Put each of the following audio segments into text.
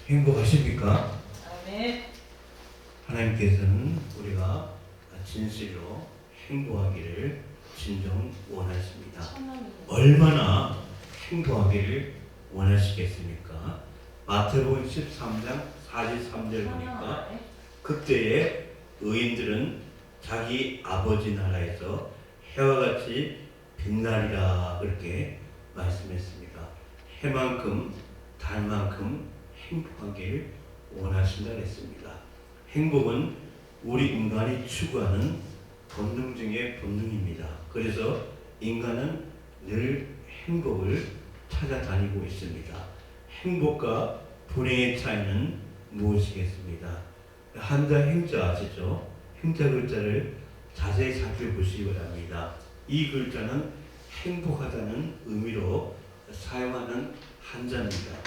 행복하십니까? 아멘. 하나님께서는 우리가 진실로 행복하기를 진정 원하십니다. 얼마나 행복하기를 원하시겠습니까? 마태복음 13장 43절 보니까 그때에 의인들은 자기 아버지 나라에서 해와 같이 빛나리라 그렇게 말씀했습니다. 해만큼 달만큼 행복하기를 원하신다 했습니다. 행복은 우리 인간이 추구하는 본능 중의 본능입니다. 그래서 인간은 늘 행복을 찾아다니고 있습니다. 행복과 불행의 차이는 무엇이겠습니까? 한자 행자 아시죠? 행자 글자를 자세히 살펴보시기 바랍니다. 이 글자는 행복하다는 의미로 사용하는 한자입니다.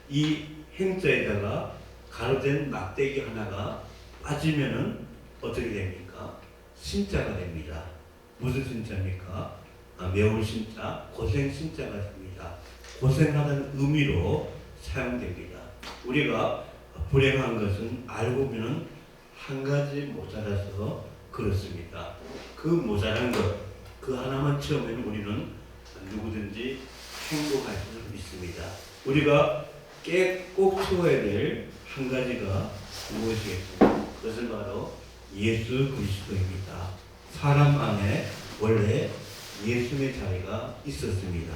이 행자에다가 가로된 막대기 하나가 빠지면은 어떻게 됩니까? 신자가 됩니다. 무슨 신자입니까? 매운 신자, 고생 신자가 됩니다. 고생하는 의미로 사용됩니다. 우리가 불행한 것은 알고 보면 한 가지 모자라서 그렇습니다. 그 모자란 것, 그 하나만 채우면 우리는 누구든지 행복할 수 있습니다. 우리가 꼭 채워야 될 한 가지가 무엇이겠습니까? 그것은 바로 예수 그리스도입니다. 사람 안에 원래 예수의 자리가 있었습니다.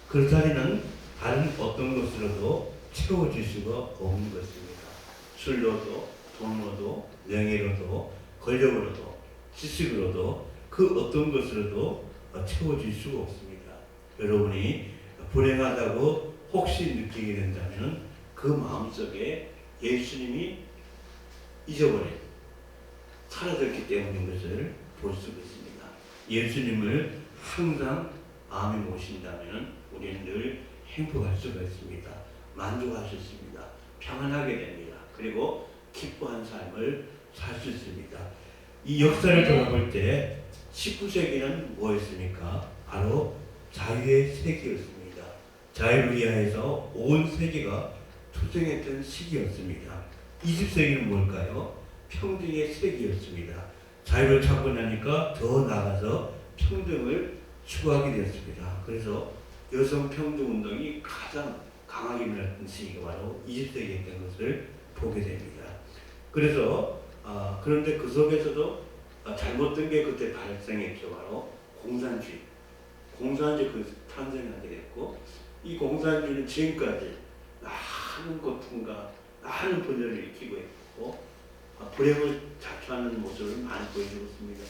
그 자리는 다른 어떤 것으로도 채워질 수가 없는 것입니다. 술로도, 돈으로도, 명예로도, 권력으로도, 지식으로도 그 어떤 것으로도 채워질 수가 없습니다. 여러분이 불행하다고 혹시 느끼게 된다면 그 마음속에 예수님이 잊어버린, 사라졌기 때문인 것을 볼 수가 있습니다. 예수님을 항상 마음에 모신다면 우리는 늘 행복할 수가 있습니다. 만족할 수 있습니다. 평안하게 됩니다. 그리고 기뻐한 삶을 살 수 있습니다. 이 역사를 돌아볼 때 19세기는 뭐였습니까? 바로 자유의 세기였습니다. 자유를 위하여서 온 세계가 투쟁했던 시기였습니다. 20세기는 뭘까요? 평등의 세기였습니다. 자유를 찾고 나니까 더 나아가서 평등을 추구하게 되었습니다. 그래서 여성 평등 운동이 가장 강하게 일어났던 시기가 바로 20세기였던 것을 보게 됩니다. 그래서 그런데 그 속에서도 잘못된 게 그때 발생했죠. 바로 공산주의. 공산주의 그 탄생하게 됐고, 이 공산주의는 지금까지 많은 고통과 많은 분열을 일으키고 있고 불행을 자초하는 모습을 많이 보여주고 있습니다.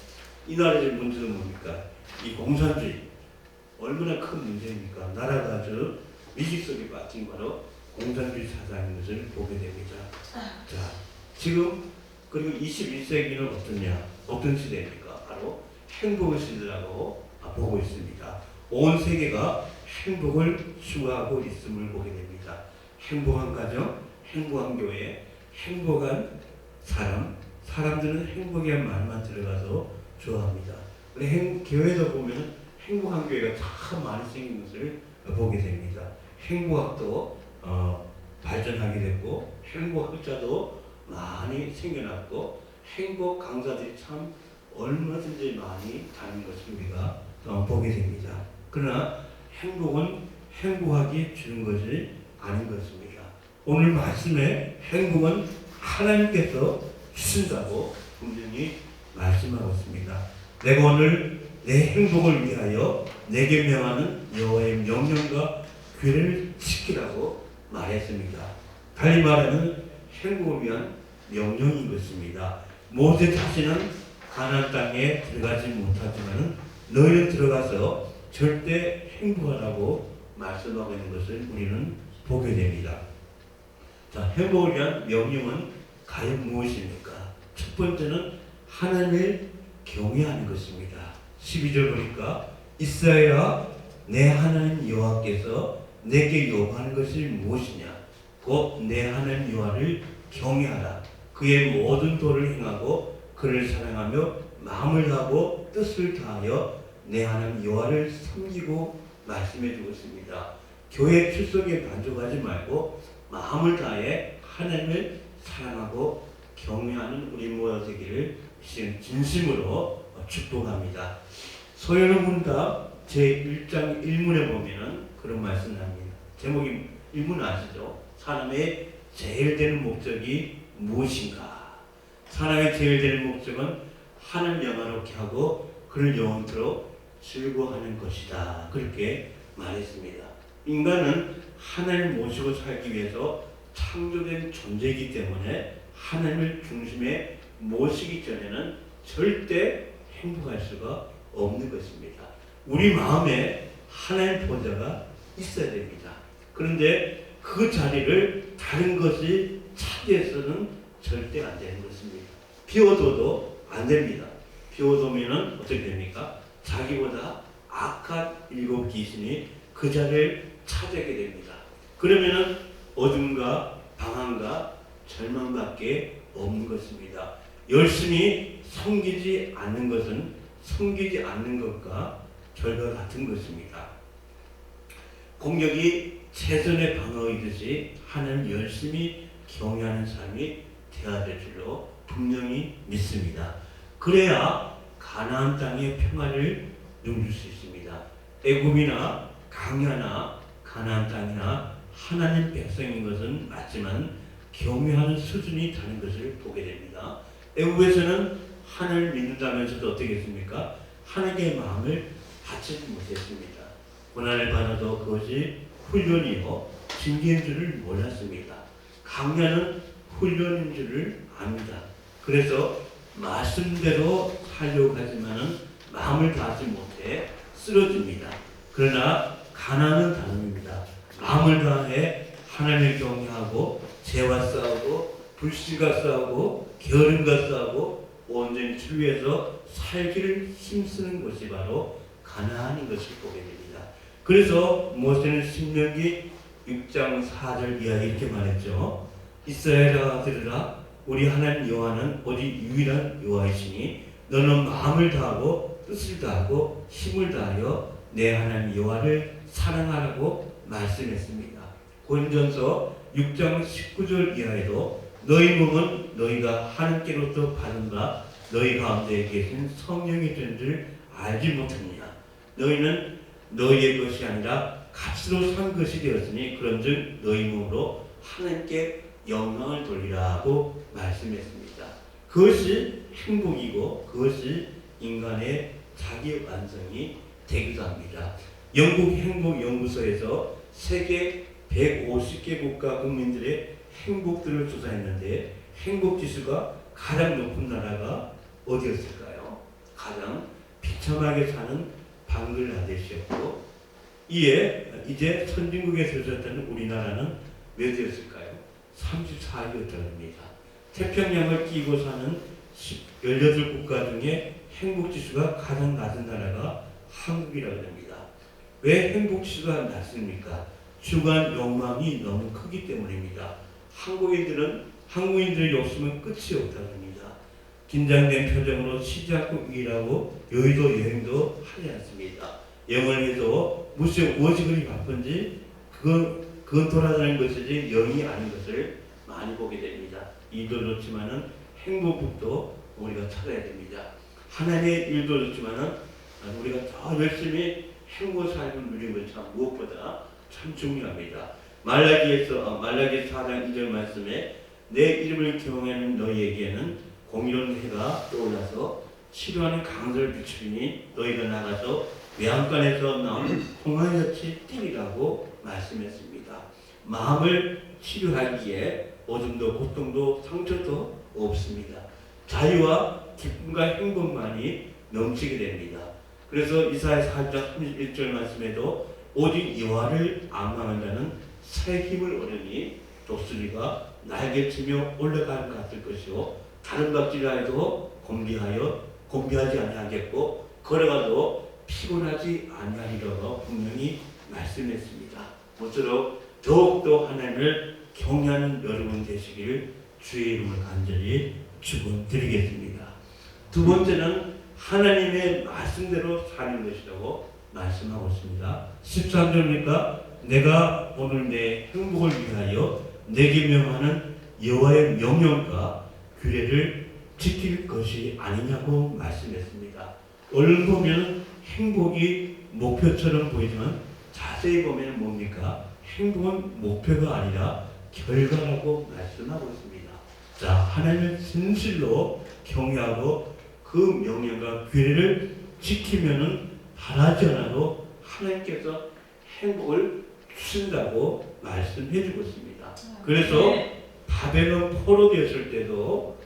이 나라의 문제는 뭡니까? 이 공산주의 얼마나 큰 문제입니까? 나라가 아주 위기 속에 빠진 바로 공산주의 사상인 것을 보게 됩니다. 자, 지금 그리고 21세기는 어떠냐? 어떤 시대입니까? 바로 행복의 시대라고 보고 있습니다. 온 세계가 행복을 추구하고 있음을 보게 됩니다. 행복한 가정, 행복한 교회, 행복한 사람들은 행복이란 말만 들어가서 좋아합니다. 교회에서 보면 행복한 교회가 참 많이 생긴 것을 보게 됩니다. 행복학도 발전하게 됐고, 행복학자도 많이 생겨났고, 행복 강사들이 참 얼마든지 많이 다른 것을 우리가 보게 됩니다. 그러나 행복은 행복하게 주는 것이 아닌 것입니다. 오늘 말씀에 행복은 하나님께서 주신다고 분명히 말씀하고 있습니다. 내가 오늘 내 행복을 위하여 내게 명하는 여호와의 명령과 규례를 지키라고 말했습니다. 달리 말하면 행복을 위한 명령인 것입니다. 모세 자신은 가나안 땅에 들어가지 못하지만 너희는 들어가서 절대 행복하라고 말씀하고 있는 것을 우리는 보게 됩니다. 자, 행복을 위한 명령은 과연 무엇입니까? 첫 번째는 하나님을 경외하는 것입니다. 12절 보니까 이스라엘아 내 하나님 여호와께서 내게 요구하는 것이 무엇이냐? 곧 내 하나님 여호와를 경외하라. 그의 모든 도를 행하고 그를 사랑하며 마음을 다하고 뜻을 다하여 내 하나님 여호와를 섬기고 말씀해 주고 있습니다. 교회 출석에 만족하지 말고 마음을 다해 하나님을 사랑하고 경외하는 우리 모두 되기를 진심으로 축복합니다. 소요는 문답 제1장 1문에 보면은 그런 말씀 나옵니다. 제목이 1문 아시죠? 사람의 제일 되는 목적이 무엇인가? 사람의 제일 되는 목적은 하나님을 영화롭게 하고 그를 영원토록 즐거워하는 것이다. 그렇게 말했습니다. 인간은 하나님을 모시고 살기 위해서 창조된 존재이기 때문에 하나님을 중심에 모시기 전에는 절대 행복할 수가 없는 것입니다. 우리 마음에 하나님 보좌가 있어야 됩니다. 그런데 그 자리를 다른 것이 차지해서는 절대 안 되는 것입니다. 비워둬도 안 됩니다. 비워두면은 어떻게 됩니까? 자기보다 악한 7 귀신이 그 자리를 차지하게 됩니다. 그러면은 어둠과 방황과 절망밖에 없는 것입니다. 열심히 섬기지 않는 것은 섬기지 않는 것과 결과 같은 것입니다. 공격이 최선의 방어이듯이 하나님 열심히 경외하는 삶이 되어야 될 줄로 분명히 믿습니다. 그래야 가나안 땅의 평안을 누릴 수 있습니다. 애굽이나 강야나 가나안 땅이나 하나님 백성인 것은 맞지만 경외하는 수준이 다른 것을 보게 됩니다. 애굽에서는 하나님을 믿는다면서도 어떻게 했습니까? 하나님의 마음을 받지 못했습니다. 고난을 받아도 그것이 훈련이요 징계인 줄을 몰랐습니다. 강야는 훈련인 줄을 압니다. 그래서 말씀대로 하려고 하지만은 마음을 다하지 못해 쓰러집니다. 그러나 가나안은 다릅니다. 마음을 다해 하나님을 경외하고 죄와 싸우고 불신과 싸우고 게으름과 싸우고 온전히 주를 위해서 살기를 힘쓰는 것이 바로 가나안인 것을 보게 됩니다. 그래서 모세는 신명기 6장 4절 이하에 이렇게 말했죠. 이스라엘아 들으라 우리 하나님 여호와는 오직 유일한 여호와이시니 너는 마음을 다하고 뜻을 다하고 힘을 다하여 내 하나님 여호와를 사랑하라고 말씀했습니다. 고린전서 6장 19절 이하에도 너희 몸은 너희가 하나님께로부터 받은 바 너희 가운데 계신 성령이 된 줄 알지 못하느냐. 너희는 너희의 것이 아니라 값으로 산 것이 되었으니 그런즉 너희 몸으로 하나님께 영광을 돌리라고 말씀했습니다. 그것이 행복이고 그것이 인간의 자기 완성이 되기도 합니다. 영국 행복연구소에서 세계 150개 국가 국민들의 행복들을 조사했는데 행복지수가 가장 높은 나라가 어디였을까요? 가장 비참하게 사는 방글라데시였고 이제 선진국에 들어섰다는 우리나라는 몇 위였을까요? 34위였다고 합니다. 태평양을 끼고 사는 18국가 중에 행복지수가 가장 낮은 나라가 한국이라고 합니다. 왜 행복지수가 낮습니까? 주관 욕망이 너무 크기 때문입니다. 한국인들의 욕심은 끝이 없다고 합니다. 긴장된 표정으로 쉬지 않고 일하고 여의도 여행도 하지 않습니다. 영을 해도 무엇이 그리 바쁜지 그건 돌아다니는 것이지 영이 아닌 것을 많이 보게 됩니다. 일도 좋지만은 행복도 우리가 찾아야 됩니다. 하나님의 일도 좋지만은 우리가 더 열심히 행복 삶을 누리는 것 참 무엇보다 참 중요합니다. 말라기 4장 2절 말씀에 내 이름을 경외하는 너희에게는 공의로운 해가 떠올라서 치료하는 강도를 비추니 너희가 나가서 외양간에서 나온 홍화같이 뛰리라고 말씀했습니다. 마음을 치료하기에 어둠도 고통도 상처도 없습니다. 자유와 기쁨과 행복만이 넘치게 됩니다. 그래서 이사야 4장 31절 말씀에도 오직 여호와를 앙망하는 자는 새 힘을 얻으니 독수리가 날개치며 올라가는 것 같을 것이요 다른 박쥐라 해도 곤비하지 아니하겠고 걸어가도 피곤하지 아니하리라고 분명히 말씀했습니다. 모쪼록 더욱더 하나님을 경외하는 여러분 되시기를 주의 이름을 간절히 축원드리겠습니다. 두 번째는 하나님의 말씀대로 사는 것이라고 말씀하고 있습니다. 13절입니까? 내가 오늘 내 행복을 위하여 내게 명하는 여호와의 명령과 규례를 지킬 것이 아니냐고 말씀했습니다. 오늘 보면 행복이 목표처럼 보이지만 자세히 보면 뭡니까? 행복은 목표가 아니라 결과라고 말씀하고 있습니다. 자, 하나님을 진실로 경외하고 그 명령과 규례를 지키면은 바라지 않아도 하나님께서 행복을 주신다고 말씀해주고 있습니다. 그래서 바벨론 포로되었을 때도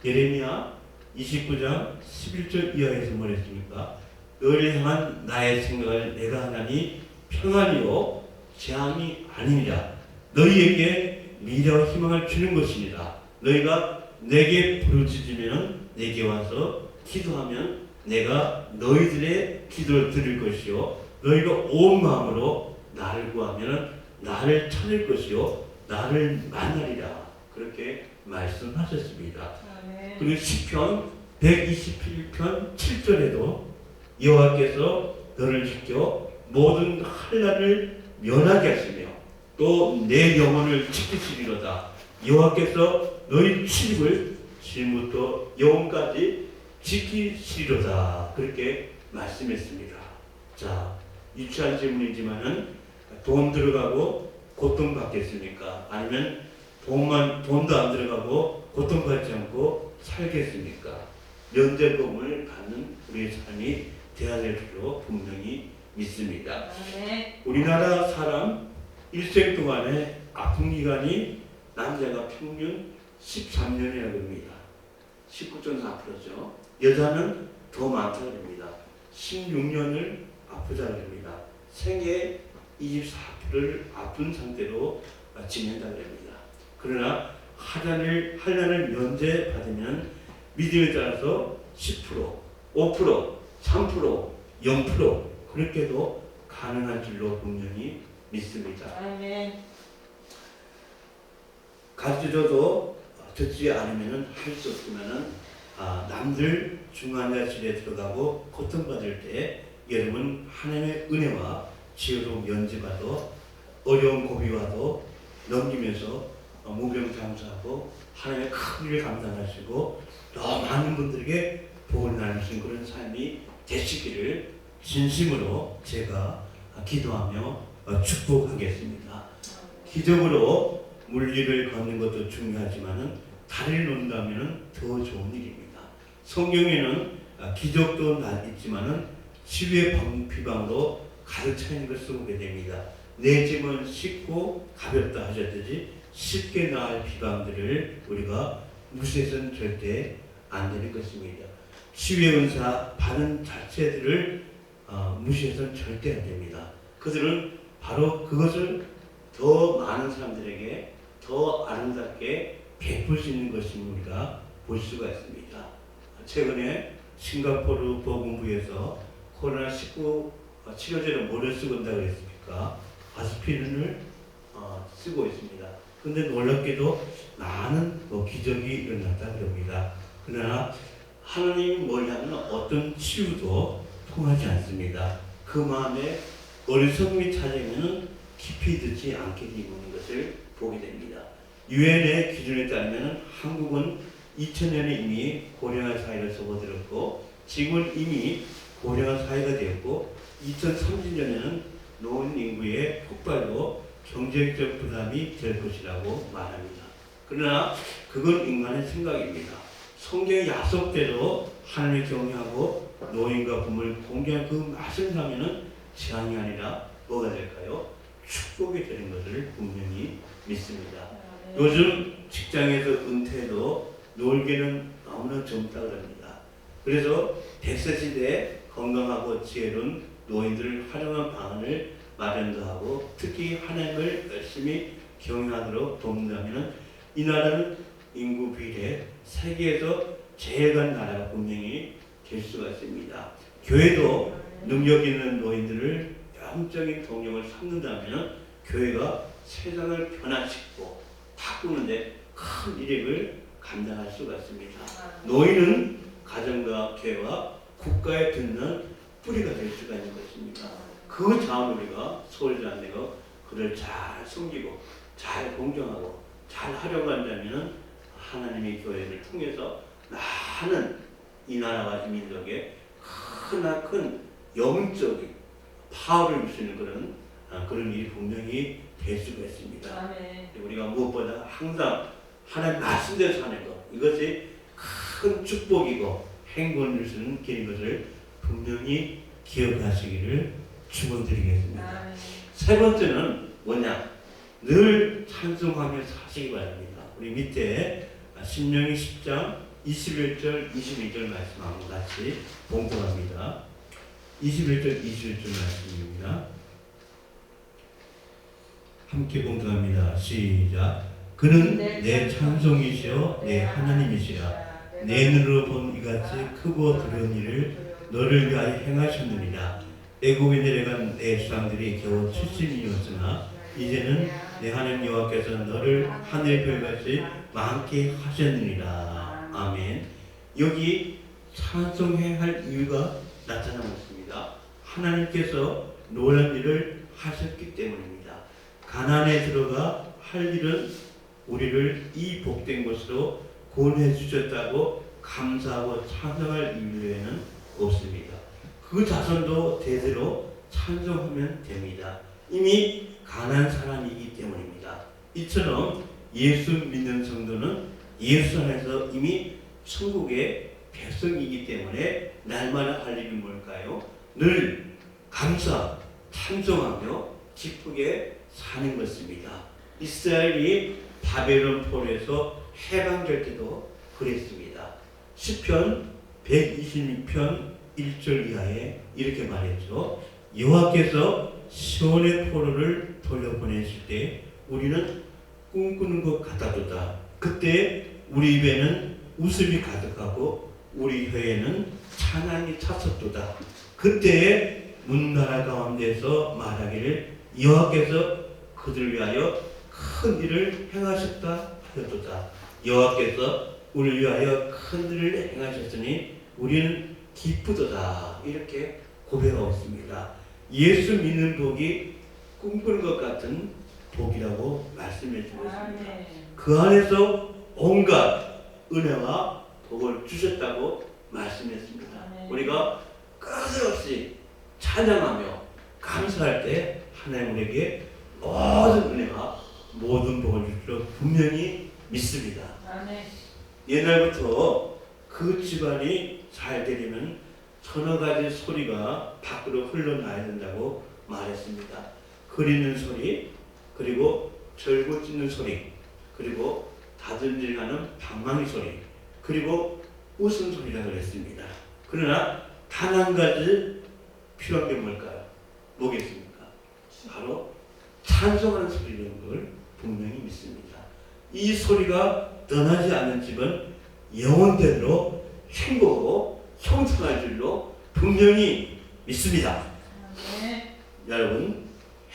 예레미야 29장 11절 이하에서 뭐랬습니까? 너를 향한 나의 생각을 내가 하나니 평안이요 재앙이 아니니라. 너희에게 미래와 희망을 주는 것이니라. 너희가 내게 부르짖으면 내게 와서 기도하면 내가 너희들의 기도를 들을 것이요 너희가 온 마음으로 나를 구하면 나를 찾을 것이요 나를 만나리라. 그렇게 말씀하셨습니다. 그리고 시편 127편 7절에도 여호와께서 너를 지켜 모든 환난을 면하게 하시며 또 내 영혼을 지키시리로다. 여호와께서 너희 출입을 지금부터 영혼까지 지키시리로다. 그렇게 말씀했습니다. 자, 유치한 질문이지만은 돈 들어가고 고통받겠습니까? 아니면 돈도 안 들어가고 고통받지 않고 살겠습니까? 면제복음을 받는 우리의 삶이 되어야 될 줄로 분명히 믿습니다. 우리나라 사람 일생 동안에 아픈 기간이 남자가 평균 13년이라고 합니다. 19.4%죠. 여자는 더 많다고 합니다. 16년을 아프다고 합니다. 생애 24%를 아픈 상태로 지낸다고 합니다. 그러나 환난을 면제받으면 믿음에 따라서 10%, 5%, 3%, 0% 그렇게도 가능한 줄로 분명히 믿습니다. 아멘. 가르쳐줘도 듣지 않으면 할 수 없지만은 남들 중환자실에 들어가고 고통받을 때 여러분 하나님의 은혜와 지혜로 면제받아 어려운 고비와도 넘기면서 무병장수하고 하나님의 큰 일을 감당하시고 더 많은 분들에게 복을 나누신 그런 삶이 되시기를 진심으로 제가 기도하며 축복하겠습니다. 기적으로 물길을 걷는 것도 중요하지만은 다리를 놓는다면은 더 좋은 일입니다. 성경에는 기적도 있지만은 치유의 비방으로 가득 차 있는 것을 보게 됩니다. 내 짐은 쉽고 가볍다 하셨듯이 쉽게 나을 비방들을 우리가 무시해서는 절대 안 되는 것입니다. 치유의 은사 받은 자체들을 무시해서는 절대 안 됩니다. 그들은 바로 그것을 더 많은 사람들에게 더 아름답게 베풀 수 있는 것임을 우리가 볼 수가 있습니다. 최근에 싱가포르 보건부에서 코로나19 치료제를 뭐를 쓰고 온다고 그랬습니까? 아스피린을 쓰고 있습니다. 그런데 놀랍게도 많은 기적이 일어났다고 합니다. 그러나 하나님 머리하면 어떤 치유도 통하지 않습니다. 그 마음에 어리석음이 찾아오면 깊이 듣지 않게 되는 것을 보게 됩니다. 유엔의 기준에 따르면 한국은 2000년에 이미 고령화 사회를 접어들었고 지금은 이미 고령화 사회가 되었고 2030년에는 노인 인구의 폭발로 경제적 부담이 될 것이라고 말합니다. 그러나 그건 인간의 생각입니다. 성경의 약속대로 하나님을 경외하고 노인과 부모를 공경하는 그 말씀하면은 재앙이 아니라 뭐가 될까요? 축복이 되는 것을 분명히 믿습니다. 요즘 직장에서 은퇴도 놀기는 너무나 젊다고 합니다. 그래서 100세 시대에 건강하고 지혜로운 노인들을 활용한 방안을 마련도 하고 특히 하나님을 열심히 경영하도록 돕는다면 이 나라는 인구 비례 세계에서 제일 간 나라가 분명히 될 수가 있습니다. 교회도 능력 있는 노인들을 영적인 동력을 삼는다면 교회가 세상을 변화시키고 바꾸는데 큰 이력을 감당할 수가 있습니다. 노인은 가정과 교회와 국가에 듣는 뿌리가 될 수가 있는 것입니다. 그 자원 우리가 소홀히 안 내고 그를 잘 섬기고 잘 공경하고 잘 하려고 한다면 하나님의 교회를 통해서 많은 이 나라와 이 민족에 크나큰 영적인 파워를 줄 수 있는 그런 일이 분명히 될 수가 있습니다. 아멘. 우리가 무엇보다 항상 하나님 말씀대로 사는 것, 이것이 큰 축복이고 행복을 줄 수 있는 길인 것을 분명히 기억하시기를 축원드리겠습니다. 아멘. 세 번째는 뭐냐? 늘 찬송하며 사시기 바랍니다. 우리 밑에 신명기 10장 21절 22절 말씀하고 같이 봉독합니다. 21절 22절 말씀입니다. 함께 봉독합니다. 시작. 그는 내 찬송이시여 내 하나님이시라. 내 눈으로 본 이같이 크고 두려운 일을 너를 위하여 행하셨느니라. 애굽에 내려간 내 수상들이 겨우 70이었으나 이제는 내 하나님 여호와께서 너를 하늘 별같이 많게 하셨느니라. 아멘. 여기 찬송해야 할 이유가 나타나고 있습니다. 하나님께서 놀란 일을 하셨기 때문입니다. 가나안에 들어가 할 일은 우리를 이 복된 것으로 구원해 주셨다고 감사하고 찬송할 이유에는 없습니다. 그 자손도 대대로 찬송하면 됩니다. 이미 가난한 사람이기 때문입니다. 이처럼 예수 믿는 성도는 예수 안에서 이미 천국의 백성이기 때문에 날마다 할 일이 뭘까요? 늘 감사, 찬송하며 기쁘게 사는 것입니다. 이스라엘이 바벨론 포로에서 해방될 때도 그랬습니다. 시편 126편 1절 이하에 이렇게 말했죠. 여호와께서 시온의 포로를 돌려보내실 때 우리는 꿈꾸는 것 같았도다. 그때 우리 입에는 웃음이 가득하고 우리 혀에는 찬양이 찼었도다. 그때 문나라 가운데서 말하기를 여호와께서 그들을 위하여 큰 일을 행하셨다 하였도다. 여호와께서 우리를 위하여 큰 일을 행하셨으니 우리는 기쁘도다. 이렇게 고백하고 있습니다. 예수 믿는 복이 꿈꾸는 것 같은 복이라고 말씀해 주고 있습니다. 그 안에서 온갖 은혜와 복을 주셨다고 말씀했습니다. 우리가 끝없이 찬양하며 감사할 때 하나님 우리에게 모든 은혜와 모든 복을 줄 줄 분명히 믿습니다. 옛날부터 그 집안이 잘 되려면 서너 가지 소리가 밖으로 흘러나야 된다고 말했습니다. 그리는 소리, 그리고 절구 찢는 소리, 그리고 다듬질하는 방망이 소리, 그리고 웃음소리라고 했습니다. 그러나 단 한 가지 필요한 게 뭘까요? 뭐겠습니까? 바로 찬송하는 소리라는 걸 분명히 믿습니다. 이 소리가 떠나지 않는 집은 영원대로 행복하고 성장할 줄로 분명히 믿습니다. 여러분,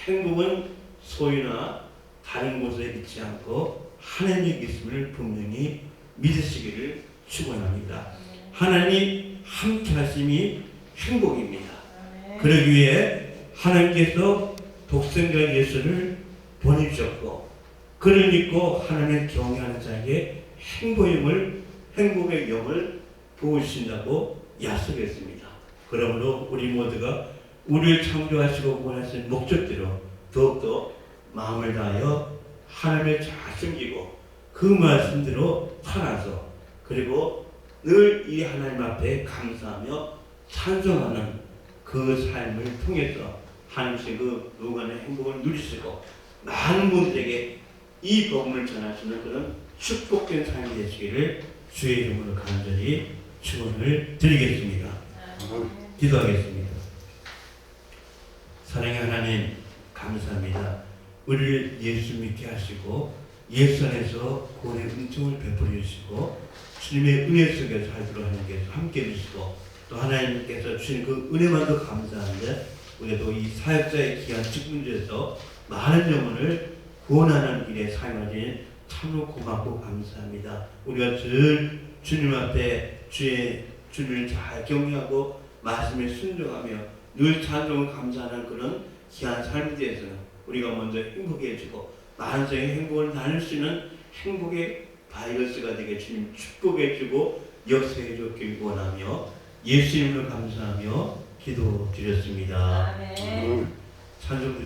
행복은 소유나 다른 곳에 있지 않고 하나님의 있음을 분명히 믿으시기를 축원합니다. 하나님 함께 하심이 행복입니다. 그러기 위해 하나님께서 독생자 예수를 보내주셨고 그를 믿고 하나님을 경외하는 자에게 행복의 영을 부으신다고 약속했습니다. 그러므로 우리 모두가 우리를 창조하시고 구원하신 목적대로 더욱더 마음을 다하여 하나님을 잘 숨기고 그 말씀대로 살아서 그리고 늘 이 하나님 앞에 감사하며 찬송하는 그 삶을 통해서 하나님의 그 무한의 행복을 누리시고 많은 분들에게 이 복음을 전하시는 그런 축복된 삶이 되시기를 주의 이름으로 간절히 축원을 드리겠습니다. 기도하겠습니다. 사랑의 하나님 감사합니다. 우리를 예수 믿게 하시고 예수 안에서 구원의 은총을 베풀어 주시고 주님의 은혜 속에 살도록 하나님께서 함께 해주시고 또 하나님께서 주신 그 은혜만도 감사한데 우리도 이 사역자의 귀한 직분에서 많은 영혼을 구원하는 일에 사용하신 참으로 고맙고 감사합니다. 우리가 늘 주님 앞에 주님을 잘 경외하고 말씀에 순종하며 늘 찬송을 감사하는 그런 귀한 삶에 대해서는 우리가 먼저 행복해지고 만성의 행복을 나눌 수 있는 행복의 바이러스가 되게 주님 축복해주고 역사해줬길 원하며 예수님을 감사하며 기도드렸습니다. 아멘. 찬송